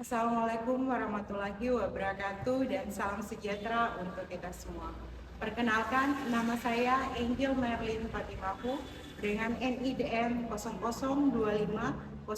Assalamualaikum warahmatullahi wabarakatuh dan salam sejahtera untuk kita semua. Perkenalkan, nama saya Angel Merlin Fatimahu dengan NIDM 0025058911.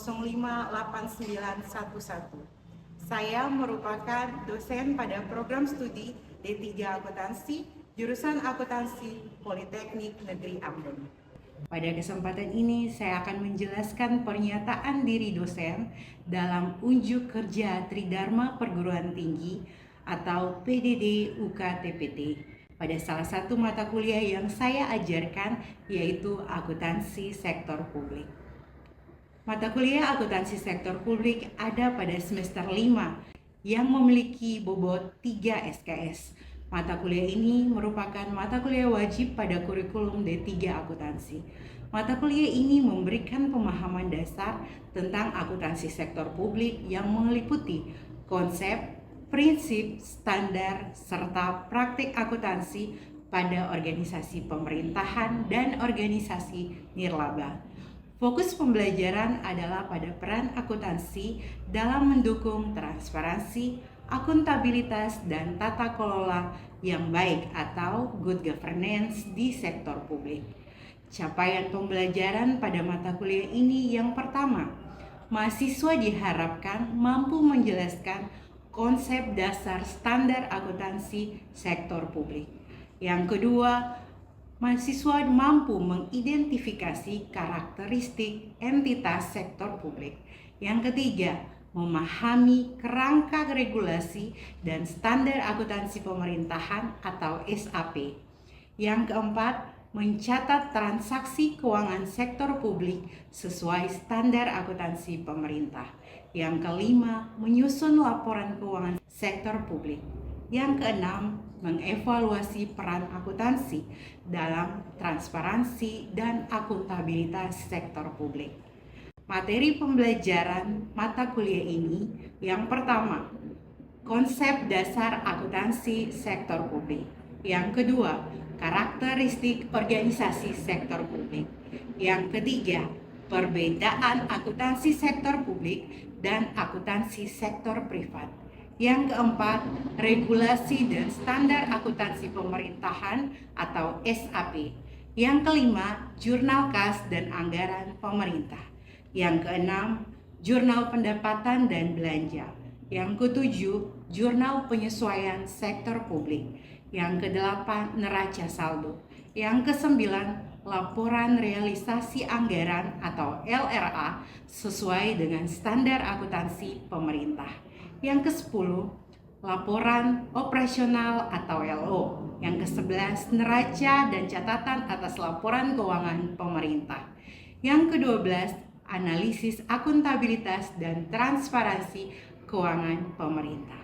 Saya merupakan dosen pada program studi D3 Akuntansi, jurusan Akuntansi Politeknik Negeri Ambon. Pada kesempatan ini saya akan menjelaskan pernyataan diri dosen dalam unjuk kerja Tridharma Perguruan Tinggi atau PDD UKTPT pada salah satu mata kuliah yang saya ajarkan, yaitu akuntansi sektor publik. Mata kuliah akuntansi sektor publik ada pada semester 5 yang memiliki bobot 3 SKS. Mata kuliah ini merupakan mata kuliah wajib pada kurikulum D3 akuntansi. Mata kuliah ini memberikan pemahaman dasar tentang akuntansi sektor publik yang meliputi konsep, prinsip, standar, serta praktik akuntansi pada organisasi pemerintahan dan organisasi nirlaba. Fokus pembelajaran adalah pada peran akuntansi dalam mendukung transparansi, akuntabilitas, dan tata kelola yang baik atau good governance di sektor publik. Capaian pembelajaran pada mata kuliah ini yang pertama, mahasiswa diharapkan mampu menjelaskan konsep dasar standar akuntansi sektor publik. Yang kedua, mahasiswa mampu mengidentifikasi karakteristik entitas sektor publik. Yang ketiga, memahami kerangka regulasi dan standar akuntansi pemerintahan atau SAP. Yang keempat, mencatat transaksi keuangan sektor publik sesuai standar akuntansi pemerintah. Yang kelima, menyusun laporan keuangan sektor publik. Yang keenam, mengevaluasi peran akuntansi dalam transparansi dan akuntabilitas sektor publik. Materi pembelajaran mata kuliah ini yang pertama, konsep dasar akuntansi sektor publik. Yang kedua, karakteristik organisasi sektor publik. Yang ketiga, perbedaan akuntansi sektor publik dan akuntansi sektor privat. Yang keempat, regulasi dan standar akuntansi pemerintahan atau SAP. Yang kelima, jurnal kas dan anggaran pemerintah. Yang keenam, jurnal pendapatan dan belanja. Yang ketujuh, jurnal penyesuaian sektor publik. Yang kedelapan, neraca saldo. Yang kesembilan, laporan realisasi anggaran atau LRA sesuai dengan standar akuntansi pemerintah. Yang ke-10, laporan operasional atau LO. Yang ke-11, neraca dan catatan atas laporan keuangan pemerintah. Yang ke-12, analisis akuntabilitas dan transparansi keuangan pemerintah.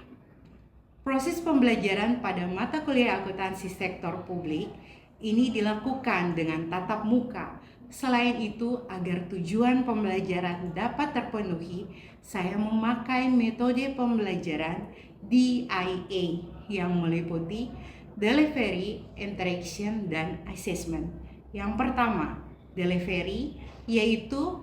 Proses pembelajaran pada mata kuliah akuntansi sektor publik ini dilakukan dengan tatap muka. Selain itu, agar tujuan pembelajaran dapat terpenuhi, saya memakai metode pembelajaran DIA yang meliputi delivery, interaction, dan assessment. Yang pertama, delivery, yaitu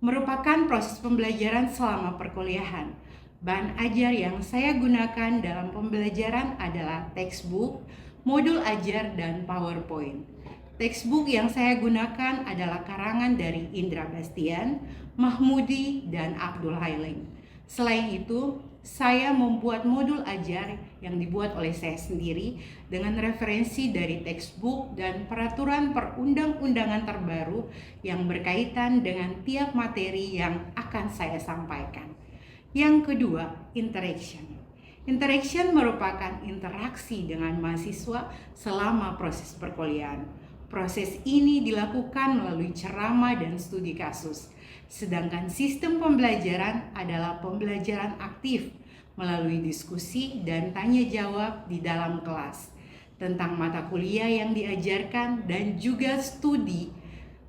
merupakan proses pembelajaran selama perkuliahan. Bahan ajar yang saya gunakan dalam pembelajaran adalah textbook, modul ajar, dan PowerPoint. Textbook yang saya gunakan adalah karangan dari Indra Bastian, Mahmudi, dan Abdul Hailing. Selain itu, saya membuat modul ajar yang dibuat oleh saya sendiri dengan referensi dari textbook dan peraturan perundang-undangan terbaru yang berkaitan dengan tiap materi yang akan saya sampaikan. Yang kedua, interaction. Interaction merupakan interaksi dengan mahasiswa selama proses perkuliahan. Proses ini dilakukan melalui ceramah dan studi kasus. Sedangkan sistem pembelajaran adalah pembelajaran aktif melalui diskusi dan tanya jawab di dalam kelas tentang mata kuliah yang diajarkan dan juga studi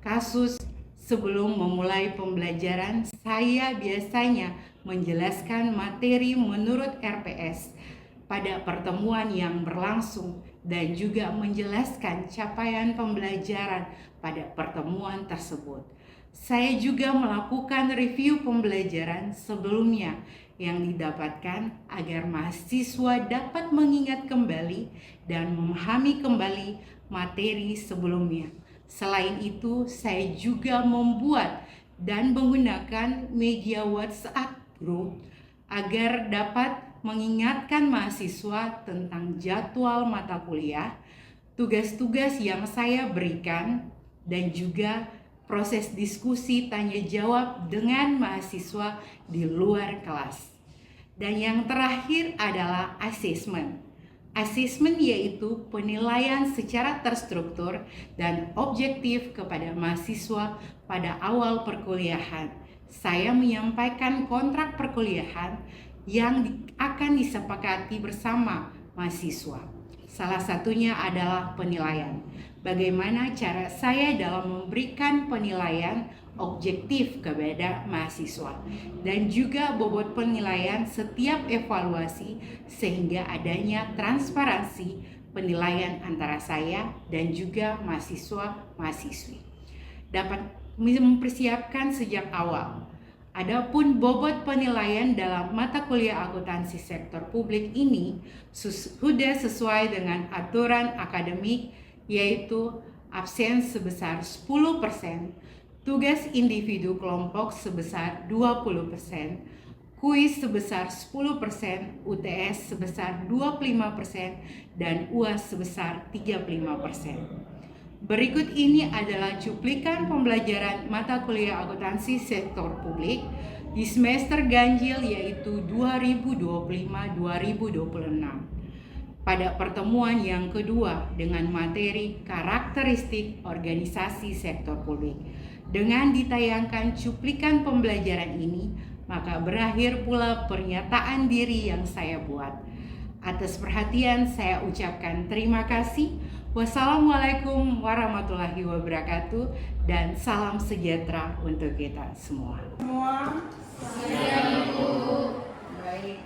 kasus. Sebelum memulai pembelajaran, saya biasanya menjelaskan materi menurut RPS pada pertemuan yang berlangsung dan juga menjelaskan capaian pembelajaran pada pertemuan tersebut. Saya juga melakukan review pembelajaran sebelumnya yang didapatkan agar mahasiswa dapat mengingat kembali dan memahami kembali materi sebelumnya. Selain itu, saya juga membuat dan menggunakan media WhatsApp group agar dapat mengingatkan mahasiswa tentang jadwal mata kuliah, tugas-tugas yang saya berikan, dan juga proses diskusi tanya jawab dengan mahasiswa di luar kelas. Dan yang terakhir adalah asesmen. Asesmen yaitu penilaian secara terstruktur dan objektif kepada mahasiswa pada awal perkuliahan. Saya menyampaikan kontrak perkuliahan yang akan disepakati bersama mahasiswa. Salah satunya adalah penilaian. Bagaimana cara saya dalam memberikan penilaian objektif kepada mahasiswa, dan juga bobot penilaian setiap evaluasi sehingga adanya transparansi penilaian antara saya dan juga mahasiswa-mahasiswi dapat mempersiapkan sejak awal. Adapun bobot penilaian dalam mata kuliah akuntansi sektor publik ini sudah sesuai dengan aturan akademik, yaitu absen sebesar 10%, tugas individu kelompok sebesar 20%, kuis sebesar 10%, UTS sebesar 25%, dan UAS sebesar 35%. Berikut ini adalah cuplikan pembelajaran mata kuliah akuntansi sektor publik di semester ganjil yaitu 2025-2026. Pada pertemuan yang kedua dengan materi karakteristik organisasi sektor publik. Dengan ditayangkan cuplikan pembelajaran ini, maka berakhir pula pernyataan diri yang saya buat. Atas perhatian saya ucapkan terima kasih. Wassalamualaikum warahmatullahi wabarakatuh, dan salam sejahtera untuk kita semua. Baik,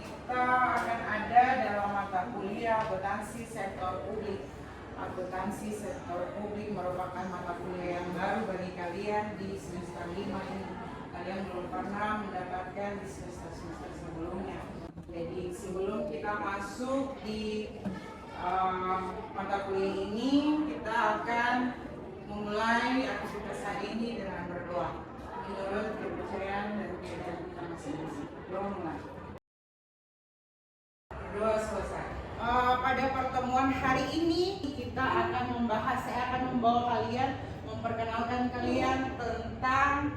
kita akan ada dalam mata kuliah akuntansi sektor publik. Akuntansi sektor publik merupakan mata kuliah yang baru bagi kalian di semester 5 ini. Kalian belum pernah mendapatkan di semester-semester sebelumnya. Jadi sebelum kita masuk di mata kuliah ini, kita akan memulai aktivitas hari ini dengan berdoa menurut kepercayaan dan keyakinan kita masing-masing. Doa mulai. Berdoa selesai. Pada pertemuan hari ini kita akan membahas, saya akan membawa kalian, memperkenalkan kalian tentang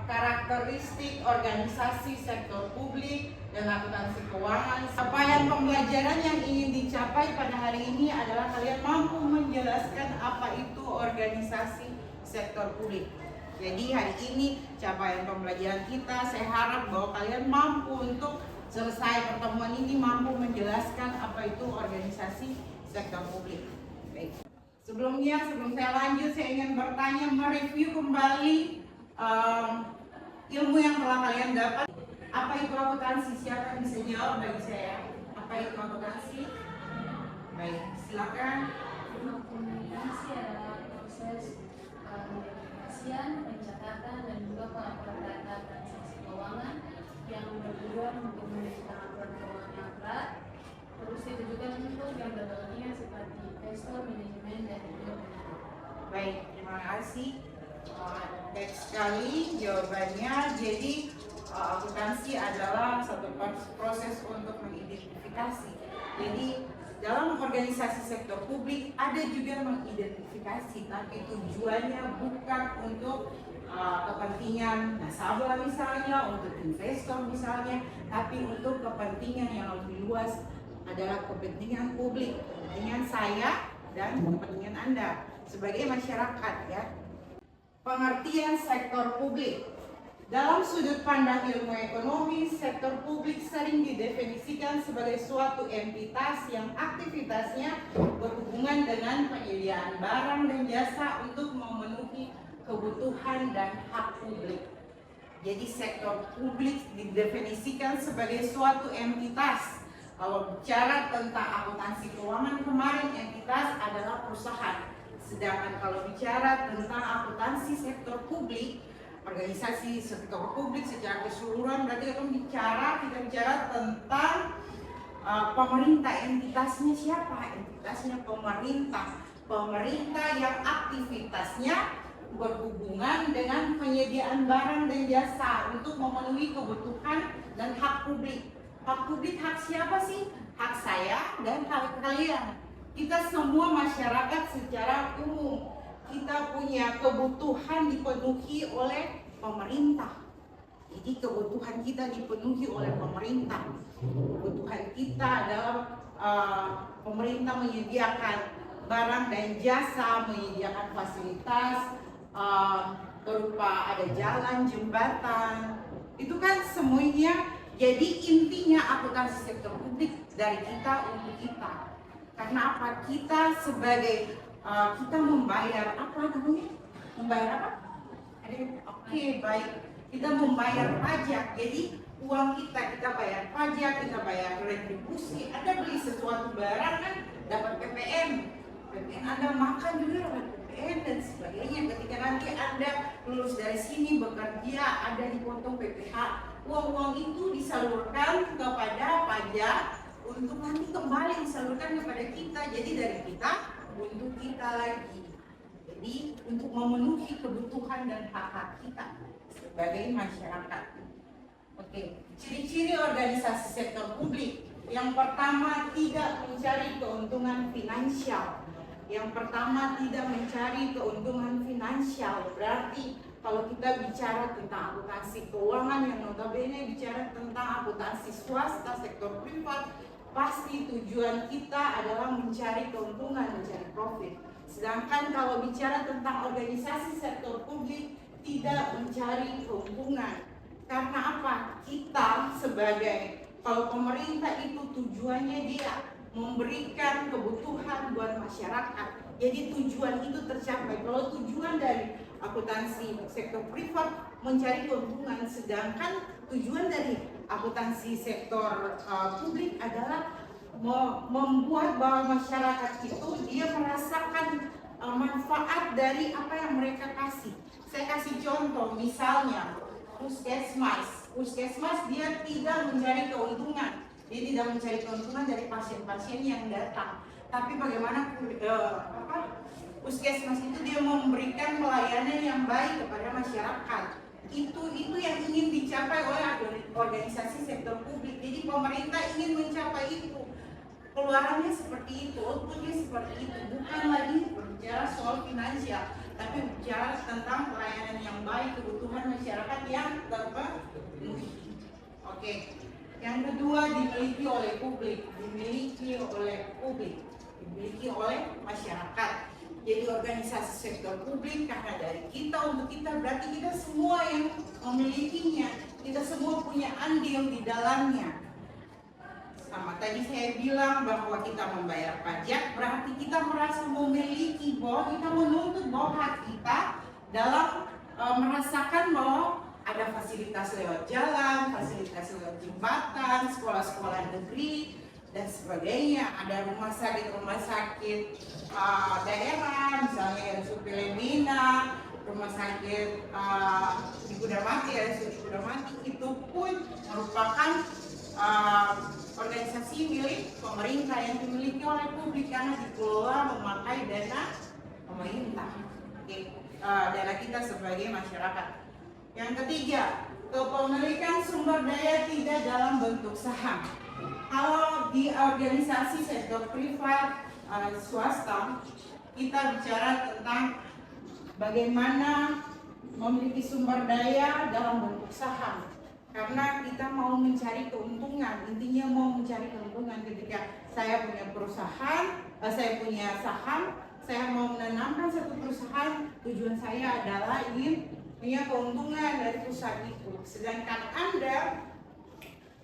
karakteristik organisasi sektor publik dan akuntansi keuangan. Capaian pembelajaran yang ingin dicapai pada hari ini adalah kalian mampu menjelaskan apa itu organisasi sektor publik. Jadi hari ini capaian pembelajaran kita, saya harap bahwa kalian mampu untuk selesai pertemuan ini mampu menjelaskan apa itu organisasi sektor publik. Baik. Sebelum saya lanjut, saya ingin bertanya, mereview kembali ilmu yang telah kalian dapat. Apa itu akuntansi? Siapa yang bisa jawab bagi saya? Apa itu akuntansi? Baik, silakan. Akuntansi adalah proses pendefinisian, pencatatan, dan juga pelaporan data transaksi keuangan yang bertujuan untuk menjadikan laporan keuangan yang akurat. Terus itu juga untuk yang berbagian seperti investor, manajemen, dan juga manajemen. Baik, terima kasih. Baik sekali jawabannya. Jadi akuntansi adalah satu proses untuk mengidentifikasi. Jadi dalam organisasi sektor publik ada juga mengidentifikasi, tapi tujuannya bukan untuk kepentingan nasabah misalnya, untuk investor misalnya, tapi untuk kepentingan yang lebih luas, adalah kepentingan publik, kepentingan saya dan kepentingan Anda sebagai masyarakat, ya. Pengertian sektor publik. Dalam sudut pandang ilmu ekonomi, sektor publik sering didefinisikan sebagai suatu entitas yang aktivitasnya berhubungan dengan penyediaan barang dan jasa untuk memenuhi kebutuhan dan hak publik. Jadi sektor publik didefinisikan sebagai suatu entitas. Kalau bicara tentang akuntansi keuangan kemarin, entitas adalah perusahaan. Sedangkan kalau bicara tentang akuntansi sektor publik, organisasi sektor publik secara keseluruhan, berarti kita bicara tentang pemerintah. Entitasnya siapa? Entitasnya pemerintah yang aktivitasnya berhubungan dengan penyediaan barang dan jasa untuk memenuhi kebutuhan dan hak publik. Hak publik hak siapa sih? Hak saya dan hak kalian. Kita semua masyarakat secara umum, kita punya kebutuhan dipenuhi oleh pemerintah. Jadi kebutuhan kita dipenuhi oleh pemerintah. Kebutuhan kita adalah pemerintah menyediakan barang dan jasa, menyediakan fasilitas berupa ada jalan, jembatan. Itu kan semuanya. Jadi intinya akuntansi sektor publik dari kita untuk kita. Karena apa? Kita sebagai kita membayar apa namanya? Membayar apa? Oke, baik. Kita membayar pajak. Jadi uang kita bayar pajak, kita bayar retribusi. Anda beli sesuatu barang kan dapat PPN. PPN Anda makan juga dapat PPN dan sebagainya. Ketika nanti Anda lulus dari sini bekerja, ada dipotong PPh. Uang-uang itu disalurkan kepada pajak untuk nanti kembali disalurkan kepada kita. Jadi dari kita untuk kita lagi. Jadi untuk memenuhi kebutuhan dan hak-hak kita sebagai masyarakat. Oke, ciri-ciri organisasi sektor publik. Yang pertama, tidak mencari keuntungan finansial. Yang pertama, tidak mencari keuntungan finansial. Berarti kalau kita bicara tentang akuntansi keuangan yang notabene bicara tentang akuntansi swasta, sektor privat, pasti tujuan kita adalah mencari keuntungan, mencari profit. Sedangkan kalau bicara tentang organisasi sektor publik, tidak mencari keuntungan. Karena apa? Kita sebagai, kalau pemerintah itu tujuannya dia memberikan kebutuhan buat masyarakat. Jadi tujuan itu tercapai. Kalau tujuan dari akuntansi sektor privat mencari keuntungan, sedangkan tujuan dari akuntansi sektor publik adalah membuat bahwa masyarakat itu dia merasakan manfaat dari apa yang mereka kasih. Saya kasih contoh, misalnya puskesmas dia tidak mencari keuntungan. Dia tidak mencari keuntungan dari pasien-pasien yang datang. Tapi bagaimana puskesmas itu dia memberikan pelayanan yang baik kepada masyarakat. Itu yang ingin dicapai oleh organisasi sektor publik. Jadi pemerintah ingin mencapai itu. Keluarannya seperti itu, outputnya seperti itu. Bukan lagi berbicara soal finansial, tapi bicara tentang pelayanan yang baik, kebutuhan masyarakat yang terpenuhi. Oke. Yang kedua, dimiliki oleh publik, dimiliki oleh masyarakat. Jadi organisasi sektor publik karena dari kita untuk kita, berarti kita semua yang memilikinya, kita semua punya andil di dalamnya. Sama tadi saya bilang bahwa kita membayar pajak, berarti kita merasa memiliki, bahwa kita menuntut bahwa hak kita dalam merasakan bahwa ada fasilitas lewat jalan, fasilitas lewat jembatan, sekolah-sekolah negeri dan sebagainya. Ada rumah sakit daerah, misalnya RSUD Lemina, rumah sakit di Kudamati, RSUD Kudamati, itu pun merupakan organisasi milik pemerintah yang dimiliki oleh publik karena dikelola memakai dana pemerintah, dana kita sebagai masyarakat. Yang ketiga, kepemilikan sumber daya tidak dalam bentuk saham. Kalau di organisasi sektor privat swasta, kita bicara tentang bagaimana memiliki sumber daya dalam bentuk saham. Karena kita mau mencari keuntungan, intinya mau mencari keuntungan. Ketika saya punya perusahaan, saya punya saham, saya mau menanamkan satu perusahaan, tujuan saya adalah ingin punya keuntungan dari perusahaan itu. Sedangkan Anda,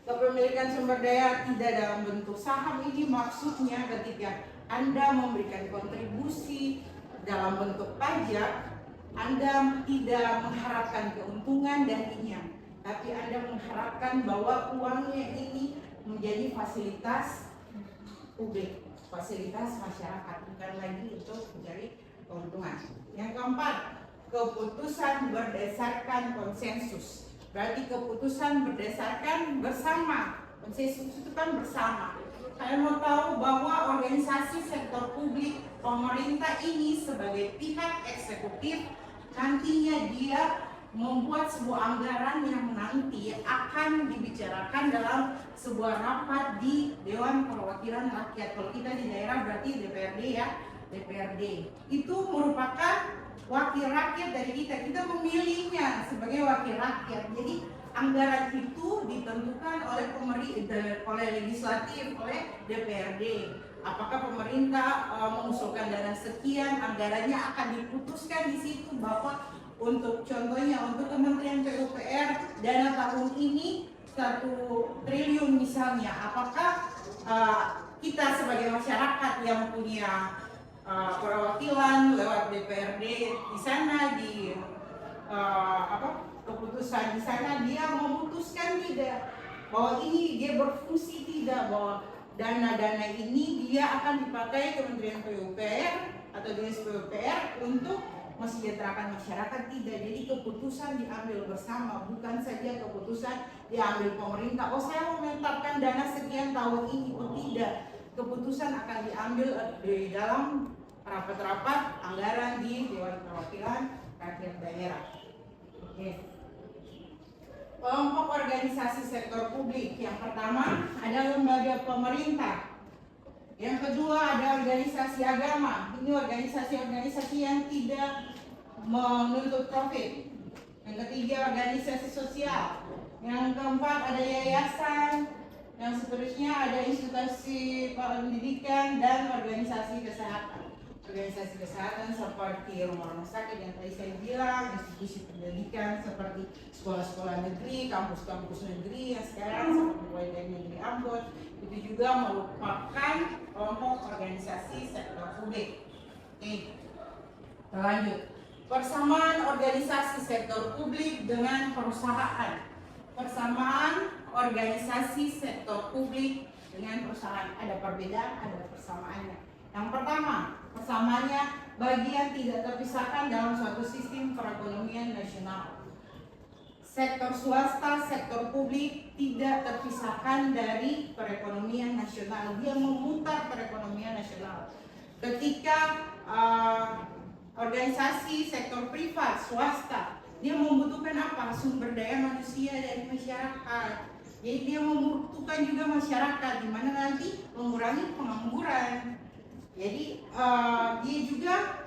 kepemilikan sumber daya tidak dalam bentuk saham, ini maksudnya ketika Anda memberikan kontribusi dalam bentuk pajak, Anda tidak mengharapkan keuntungan darinya, tapi Anda mengharapkan bahwa uangnya ini menjadi fasilitas publik, fasilitas masyarakat, bukan lagi untuk mencari keuntungan. Yang keempat, keputusan berdasarkan konsensus. Berarti keputusan berdasarkan bersama. Konsensus itu kan bersama. Saya mau tahu bahwa organisasi sektor publik pemerintah ini sebagai pihak eksekutif nantinya dia membuat sebuah anggaran yang nanti akan dibicarakan dalam sebuah rapat di Dewan Perwakilan Rakyat. Kalau kita di daerah berarti DPRD ya, DPRD. Itu merupakan wakil rakyat dari kita memilihnya sebagai wakil rakyat. Jadi anggaran itu ditentukan oleh pemerintah, oleh legislatif, oleh DPRD. Apakah pemerintah mengusulkan dana sekian, anggarannya akan diputuskan di situ bahwa untuk contohnya untuk Kementerian PUPR dana tahun ini 1 triliun misalnya. Apakah kita sebagai masyarakat yang punya perwakilan lewat DPRD di sana di keputusan di sana dia memutuskan tidak bahwa ini dia berfungsi tidak bahwa dana-dana ini dia akan dipakai Kementerian PUPR atau Dinas PUPR untuk mesejahterakan masyarakat tidak. Jadi keputusan diambil bersama, bukan saja keputusan diambil pemerintah. Oh saya mau menetapkan dana sekian tahun ini, oh tidak. Keputusan akan diambil di dalam rapat-rapat anggaran di Dewan Perwakilan Rakyat Daerah. Oke. Kelompok organisasi sektor publik. Yang pertama ada lembaga pemerintah. Yang kedua ada organisasi agama. Ini organisasi-organisasi yang tidak menuntut profit. Yang ketiga organisasi sosial. Yang keempat ada yayasan. Yang seterusnya ada institusi pendidikan dan organisasi kesehatan. Organisasi kesehatan seperti rumah sakit yang tadi saya bilang, institusi pendidikan seperti sekolah-sekolah negeri, kampus-kampus negeri yang sekarang seperti Politeknik Negeri Ambon, itu juga merupakan kelompok organisasi sektor publik. Oke, lanjut. Persamaan organisasi sektor publik dengan perusahaan. Persamaan organisasi sektor publik dengan perusahaan, ada perbedaan, ada persamaannya. Yang pertama, persamaannya bagian tidak terpisahkan dalam suatu sistem perekonomian nasional. Sektor swasta, sektor publik tidak terpisahkan dari perekonomian nasional. Dia memutar perekonomian nasional. Ketika organisasi sektor privat, swasta, dia membutuhkan apa? Sumber daya manusia dari masyarakat. Jadi dia membutuhkan juga masyarakat, di mana nanti mengurangi pengangguran. Jadi dia juga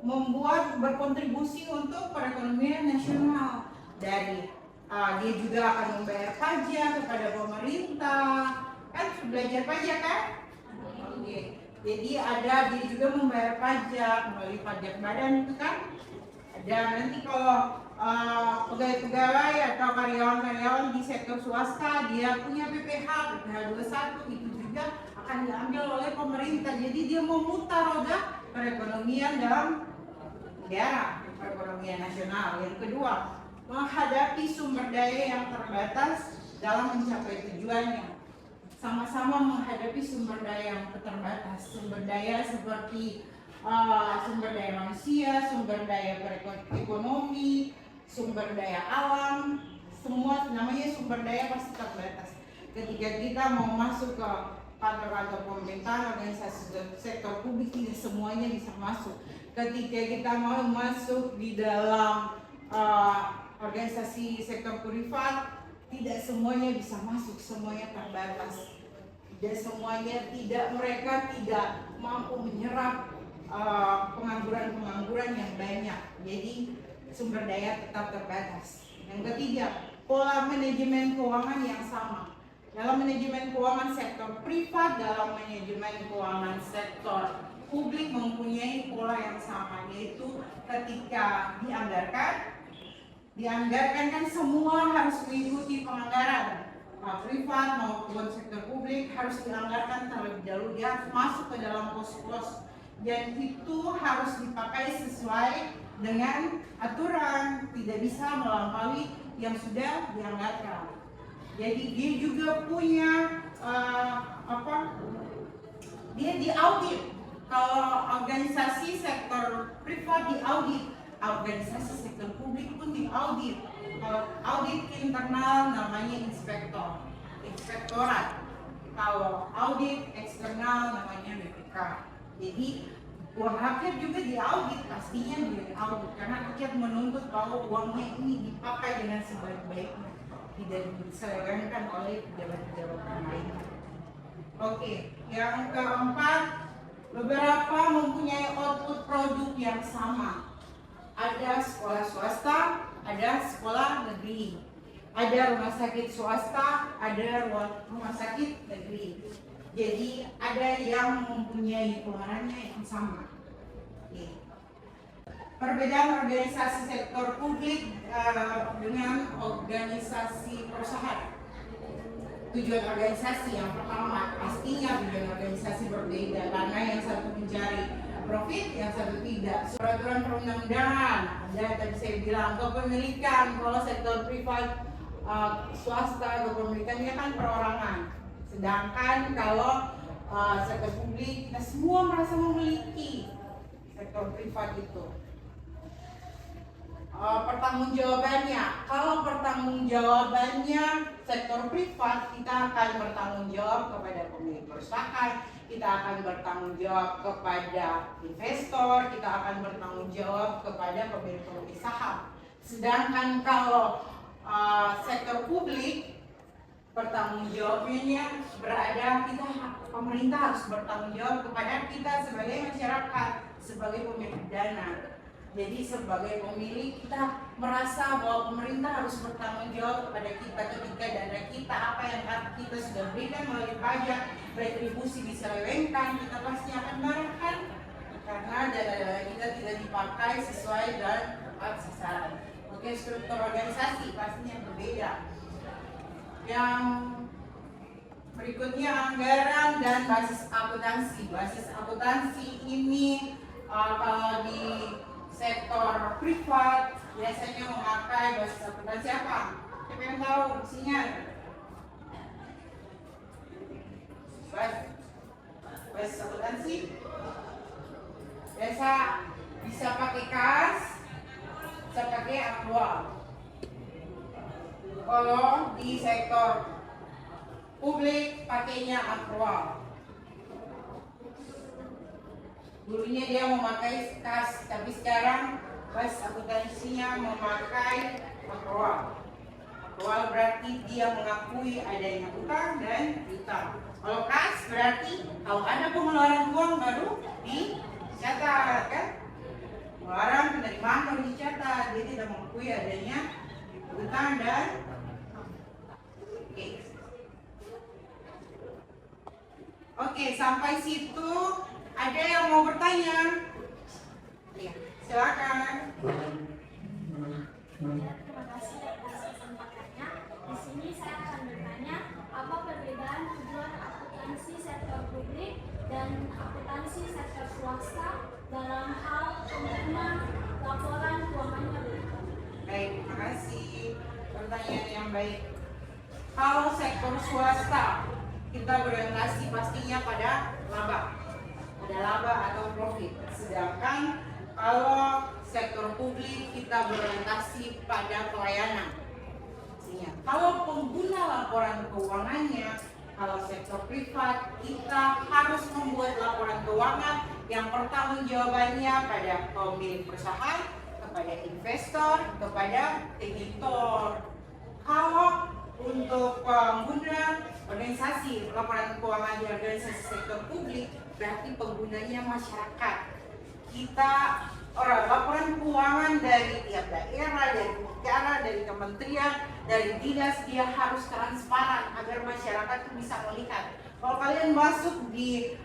membuat berkontribusi untuk perekonomian nasional. Dari dia juga akan membayar pajak kepada pemerintah, kan belajar pajak kan? Oke. Jadi dia juga membayar pajak melalui pajak badan itu kan? Dan nanti kalau pegawai-pegawai atau karyawan-karyawan di sektor swasta dia punya PPh 21 itu juga akan diambil oleh pemerintah. Jadi dia memutar roda perekonomian dalam negara, perekonomian nasional. Yang kedua, menghadapi sumber daya yang terbatas dalam mencapai tujuannya. Sama-sama menghadapi sumber daya yang terbatas. Sumber daya seperti sumber daya manusia, sumber daya ekonomi, sumber daya alam, semua namanya sumber daya pasti terbatas. Ketika kita mau masuk ke kantor-kantor pemerintahan, organisasi sektor publik, tidak semuanya bisa masuk. Ketika kita mau masuk di dalam organisasi sektor privat, tidak semuanya bisa masuk, semuanya terbatas. Tidak semuanya mereka tidak mampu menyerap pengangguran yang banyak. Jadi sumber daya tetap terbatas. Yang ketiga, pola manajemen keuangan yang sama. Dalam manajemen keuangan sektor privat, dalam manajemen keuangan sektor publik mempunyai pola yang sama, yaitu ketika dianggarkan kan semua harus mengikuti penganggaran. Privat maupun sektor publik harus dianggarkan terlebih dahulu, dia harus masuk ke dalam pos-pos. Dan itu harus dipakai sesuai dengan aturan, tidak bisa melampaui yang sudah dianggarkan. Jadi dia juga punya dia diaudit. Kalau organisasi sektor privat diaudit, organisasi sektor publik pun diaudit. Kalau audit internal namanya inspektorat. Kalau audit eksternal namanya BPK. Jadi uang rakyat juga diaudit, pastinya diaudit karena rakyat menuntut bahwa uangnya ini dipakai dengan sebaik-baiknya, tidak diselewengkan oleh pejabat-pejabat pemerintah. Oke, yang keempat, beberapa mempunyai output produk yang sama. Ada sekolah swasta, ada sekolah negeri. Ada rumah sakit swasta, ada rumah sakit negeri. Jadi ada yang mempunyai pengeluarannya yang sama. Oke. Perbedaan organisasi sektor publik dengan organisasi perusahaan. Tujuan organisasi yang pertama pastinya tujuan organisasi berbeda karena yang satu mencari profit, yang satu tidak. Peraturan perundang-undangan ada tadi saya bilang kepemilikan. Kalau sektor privat swasta kepemilikannya kan perorangan, sedangkan kalau sektor publik kita semua merasa memiliki. Sektor privat itu pertanggungjawabannya, kalau pertanggungjawabannya sektor privat, kita akan bertanggung jawab kepada pemilik perusahaan, kita akan bertanggung jawab kepada investor, kita akan bertanggung jawab kepada pemilik saham. Sedangkan kalau sektor publik, pertanggungjawabannya berada pemerintah harus bertanggung jawab kepada kita sebagai masyarakat, sebagai pemilik dana. Jadi sebagai pemilik kita merasa bahwa pemerintah harus bertanggung jawab kepada kita ketika dana kita, apa yang kita sudah berikan melalui pajak, retribusi diselewengkan, kita pasti akan marah kan? Karena dana-dana kita tidak dipakai sesuai dan tepat sasaran. Oke, struktur organisasi pastinya berbeda. Yang berikutnya anggaran dan basis akuntansi. Basis akuntansi ini kalau di sektor privat biasanya memakai basis akuntansi apa? Siapa yang tahu isinya? Basis akuntansi biasa bisa pakai kas, bisa pakai aktual. Kalau di sektor publik pakainya aktual. Dulunya dia memakai kas, tapi sekarang basis akuntansinya memakai aktual. Aktual berarti dia mengakui adanya utang dan piutang. Kalau kas berarti kalau ada pengeluaran uang baru dicatat kan? Pengeluaran penerimaan baru dicatat, dia tidak mengakui adanya utang dan Oke, sampai situ ada yang mau bertanya? Iya, silakan. Terima kasih atas kesempatannya. Di sini saya akan bertanya, apa perbedaan tujuan akuntansi sektor publik dan akuntansi sektor swasta dalam hal penerima laporan keuangannya berikut. Baik, terima kasih. Pertanyaan yang baik. Kalau sektor swasta, kita berorientasi pastinya pada laba atau profit. Sedangkan kalau sektor publik kita berorientasi pada pelayanan. Kalau pengguna laporan keuangannya, kalau sektor privat kita harus membuat laporan keuangan yang pertanggungjawabannya pada pemilik perusahaan, kepada investor, kepada kreditor. Kalau untuk pengguna organisasi laporan keuangan di organisasi sektor publik berarti penggunanya masyarakat. Kita laporan keuangan dari tiap daerah, dari negara, dari kementerian, dari dinas dia harus transparan agar masyarakat itu bisa melihat. Kalau kalian masuk di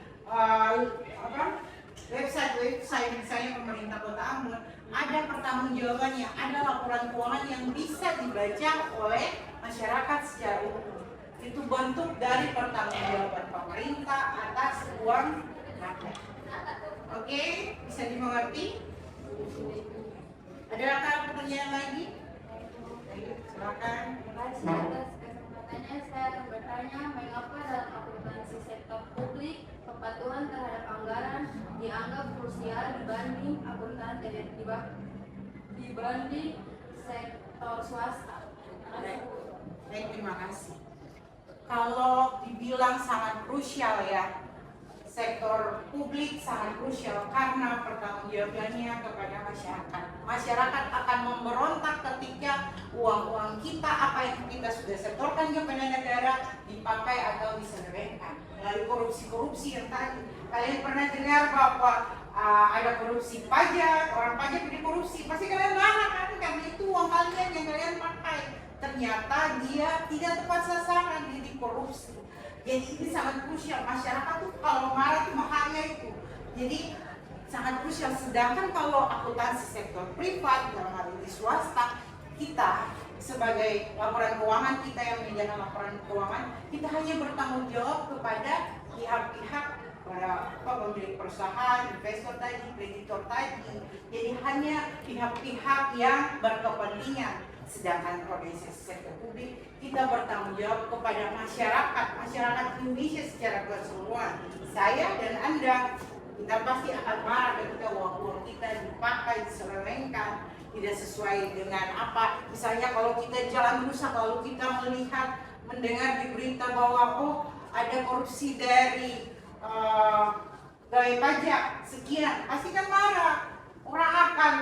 website misalnya pemerintah Kota Ambon, ada pertanggungjawabannya, ada laporan keuangan yang bisa dibaca oleh masyarakat secara umum. Itu bentuk dari pertanggungjawaban pemerintah atas uang rakyat. Oke, bisa dimengerti? Adakah pertanyaan lagi? Silakan. Terima kasih atas kesempatannya. Saya akan bertanya, mengapa dalam akuntansi sektor publik kepatuhan terhadap anggaran dianggap krusial dibanding akuntan di bawah? dibanding sektor swasta. Baik, terima kasih. Kalau dibilang sangat krusial ya, sektor publik sangat krusial karena pertanggungjawabannya kepada masyarakat. Masyarakat akan memberontak ketika uang-uang kita, apa yang kita sudah setorkan kepada negara, dipakai atau diselewengkan melalui korupsi-korupsi yang tadi. Kalian pernah dengar bahwa ada korupsi pajak, orang pajak dikorupsi, pasti kalian marah kan? Karena itu uang kalian yang kalian pakai. Ternyata dia tidak tepat sasaran, dia dikorupsi. Jadi ini sangat krusial. Masyarakat tuh kalau marah tuh bahaya itu. Jadi sangat krusial. Sedangkan kalau akuntansi sektor privat, dalam hal ini swasta, kita sebagai laporan keuangan, kita yang menyediakan laporan keuangan, kita hanya bertanggung jawab kepada pihak-pihak para pemilik perusahaan, investor tadi, kreditor tadi. Jadi hanya pihak-pihak yang berkepentingan. Sedangkan organisasi sektor publik, kita bertanggung jawab kepada masyarakat Indonesia secara keseluruhan. Saya dan Anda, kita pasti akan marah ketika uang kita dipakai, diselewengkan, tidak sesuai dengan apa. Misalnya kalau kita jalan rusak, lalu kita mendengar di berita bahwa ada korupsi dari pegawai pajak sekian, pasti kan marah. Orang akan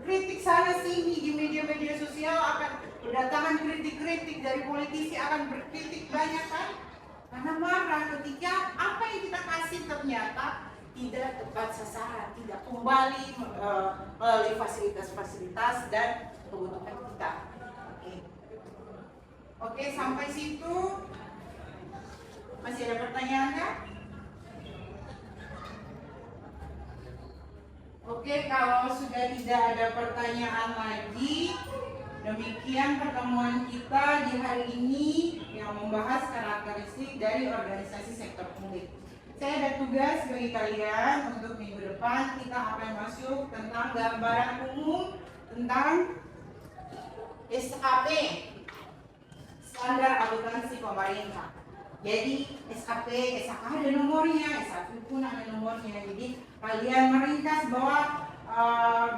kritik sana sini di media-media sosial, akan berdatangan kritik-kritik dari politisi, akan berkritik banyak kan? Karena marah ketika apa yang kita kasih ternyata tidak tepat sasaran, tidak kembali melalui fasilitas-fasilitas dan kebutuhan kita. Oke, sampai situ masih ada pertanyaan nggak? Oke, kalau sudah tidak ada pertanyaan lagi, demikian pertemuan kita di hari ini yang membahas karakteristik dari organisasi sektor publik. Saya ada tugas bagi kalian untuk minggu depan kita akan masuk tentang gambaran umum tentang SAP, standar akuntansi pemerintah. Jadi SAP ada nomornya, SAP pun ada nomornya. Jadi kalian meringkas bahwa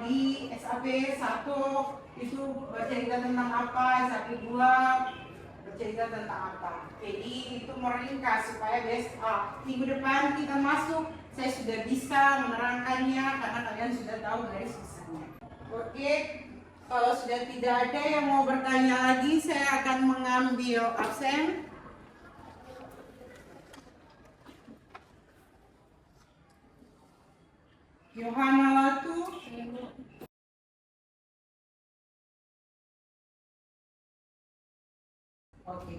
di SAP 1 itu bercerita tentang apa, SAP 2 bercerita tentang apa. Jadi itu meringkas supaya minggu depan kita masuk, saya sudah bisa menerangkannya karena kalian sudah tahu garis besarnya. Oke, kalau sudah tidak ada yang mau bertanya lagi, saya akan mengambil absen. Yohana Latu. Oke.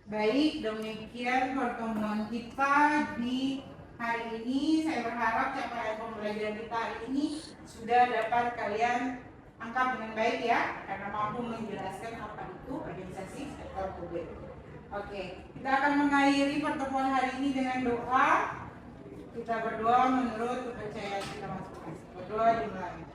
Baik, demikian pertemuan kita di hari ini. Saya berharap capaian pembelajaran kita hari ini sudah dapat kalian angkat dengan baik ya, karena mampu menjelaskan apa itu organisasi sektor publik. Oke, kita akan mengakhiri pertemuan hari ini dengan doa. Kita berdoa menurut kepercayaan kita masing-masing. Berdoa dimulai.